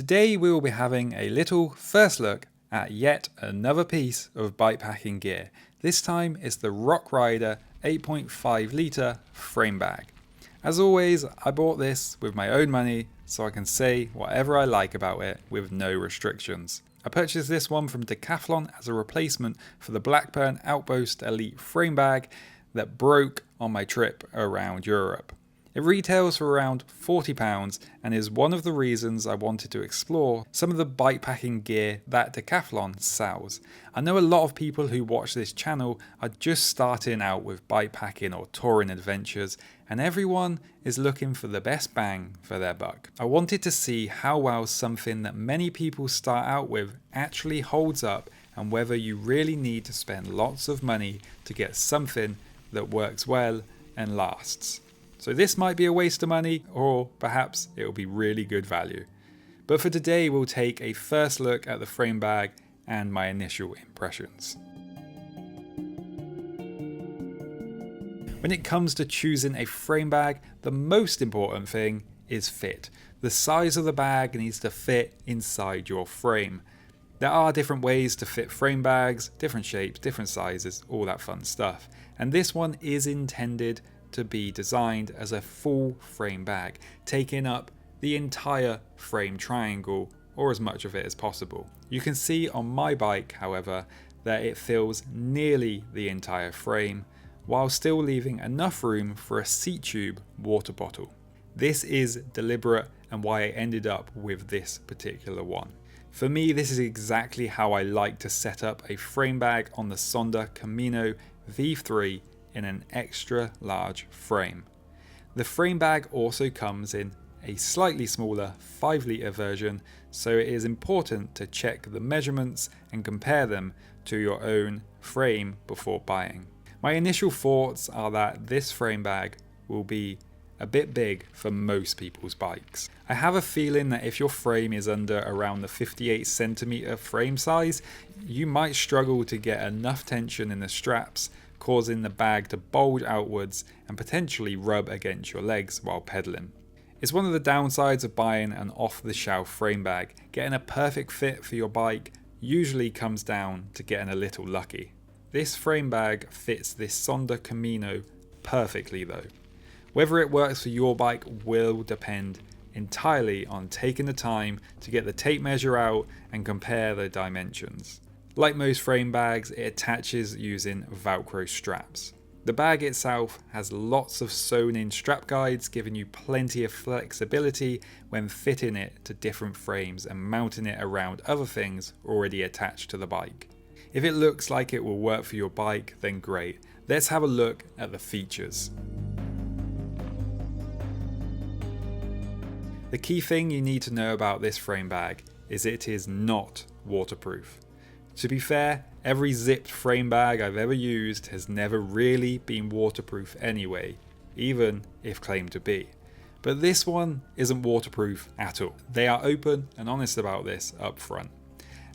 Today we will be having a little first look at yet another piece of bikepacking gear. This time it's the Rockrider 8.5 litre frame bag. As always, I bought this with my own money so I can say whatever I like about it with no restrictions. I purchased this one from Decathlon as a replacement for the Blackburn Outpost Elite frame bag that broke on my trip around Europe. It retails for around £40 and is one of the reasons I wanted to explore some of the bikepacking gear that Decathlon sells. I know a lot of people who watch this channel are just starting out with bikepacking or touring adventures, and everyone is looking for the best bang for their buck. I wanted to see how well something that many people start out with actually holds up, and whether you really need to spend lots of money to get something that works well and lasts. So this might be a waste of money, or perhaps it will be really good value. But for today we'll take a first look at the frame bag and my initial impressions. When it comes to choosing a frame bag, the most important thing is fit. The size of the bag needs to fit inside your frame. There are different ways to fit frame bags, different shapes, different sizes, all that fun stuff. And this one is intended to be designed as a full frame bag, taking up the entire frame triangle or as much of it as possible. You can see on my bike, however, that it fills nearly the entire frame while still leaving enough room for a seat tube water bottle. This is deliberate and why I ended up with this particular one. For me, this is exactly how I like to set up a frame bag on the Sonda Camino V3 in an extra large frame. The frame bag also comes in a slightly smaller 5 litre version, so it is important to check the measurements and compare them to your own frame before buying. My initial thoughts are that this frame bag will be a bit big for most people's bikes. I have a feeling that if your frame is under around the 58cm frame size, you might struggle to get enough tension in the straps, causing the bag to bulge outwards and potentially rub against your legs while pedaling. It's one of the downsides of buying an off-the-shelf frame bag. Getting a perfect fit for your bike usually comes down to getting a little lucky. This frame bag fits this Sonda Camino perfectly though. Whether it works for your bike will depend entirely on taking the time to get the tape measure out and compare the dimensions. Like most frame bags, it attaches using Velcro straps. The bag itself has lots of sewn in strap guides, giving you plenty of flexibility when fitting it to different frames and mounting it around other things already attached to the bike. If it looks like it will work for your bike, then great. Let's have a look at the features. The key thing you need to know about this frame bag is it is not waterproof. To be fair, every zipped frame bag I've ever used has never really been waterproof anyway, even if claimed to be. But this one isn't waterproof at all. They are open and honest about this up front.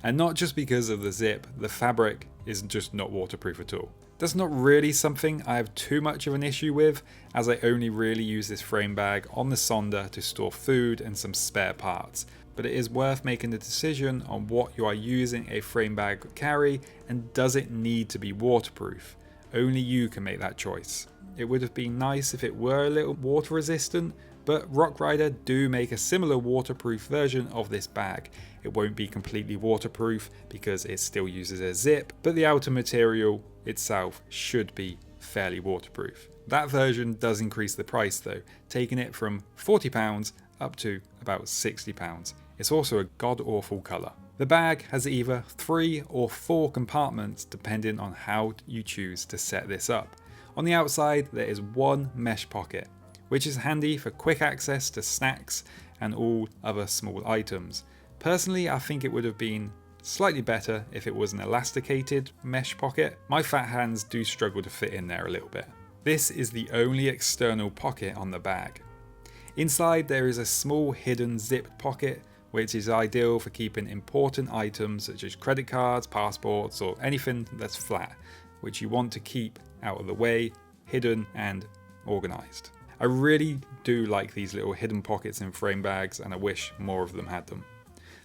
And not just because of the zip, the fabric is just not waterproof at all. That's not really something I have too much of an issue with, as I only really use this frame bag on the Sonda to store food and some spare parts. But it is worth making the decision on what you are using a frame bag to carry, and does it need to be waterproof. Only you can make that choice. It would have been nice if it were a little water resistant, but Rockrider do make a similar waterproof version of this bag. It won't be completely waterproof because it still uses a zip, but the outer material itself should be fairly waterproof. That version does increase the price though, taking it from £40 up to about £60. It's also a god-awful colour. The bag has either 3 or 4 compartments depending on how you choose to set this up. On the outside there is one mesh pocket, which is handy for quick access to snacks and all other small items. Personally, I think it would have been slightly better if it was an elasticated mesh pocket. My fat hands do struggle to fit in there a little bit. This is the only external pocket on the bag. Inside there is a small hidden zipped pocket, which is ideal for keeping important items such as credit cards, passports, or anything that's flat, which you want to keep out of the way, hidden and organised. I really do like these little hidden pockets in frame bags, and I wish more of them had them.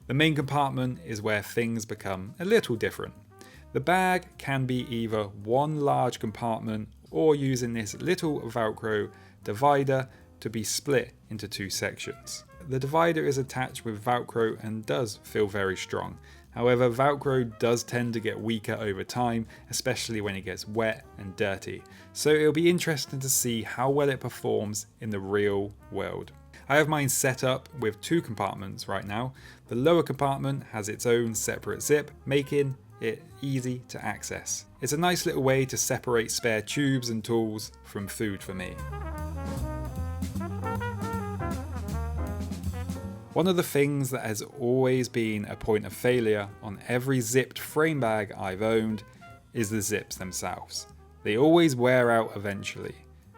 The main compartment is where things become a little different. The bag can be either one large compartment or using this little Velcro divider to be split into two sections. The divider is attached with Velcro and does feel very strong. However, Velcro does tend to get weaker over time, especially when it gets wet and dirty. So it'll be interesting to see how well it performs in the real world. I have mine set up with two compartments right now. The lower compartment has its own separate zip, making it easy to access. It's a nice little way to separate spare tubes and tools from food for me. One of the things that has always been a point of failure on every zipped frame bag I've owned is the zips themselves. They always wear out eventually.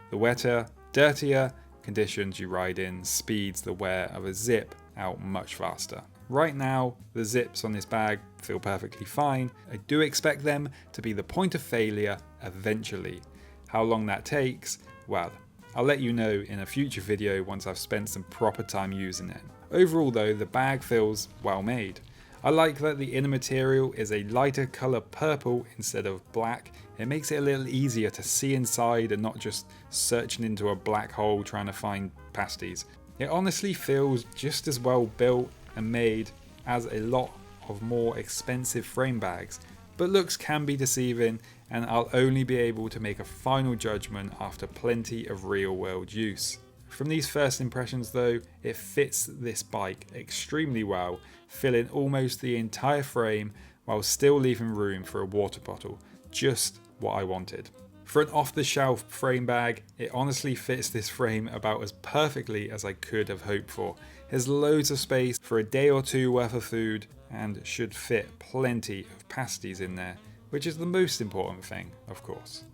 The wetter, dirtier conditions you ride in speeds the wear of a zip out much faster. Right now, the zips on this bag feel perfectly fine. I do expect them to be the point of failure eventually. How long that takes, well, I'll let you know in a future video once I've spent some proper time using it. Overall though, the bag feels well made. I like that the inner material is a lighter colour purple instead of black. It makes it a little easier to see inside and not just searching into a black hole trying to find pasties. It honestly feels just as well built and made as a lot of more expensive frame bags, but looks can be deceiving, and I'll only be able to make a final judgment after plenty of real world use. From these first impressions though, it fits this bike extremely well, filling almost the entire frame while still leaving room for a water bottle, just what I wanted. For an off-the-shelf frame bag, it honestly fits this frame about as perfectly as I could have hoped for. There's loads of space for a day or two worth of food and should fit plenty of pasties in there, which is the most important thing, of course.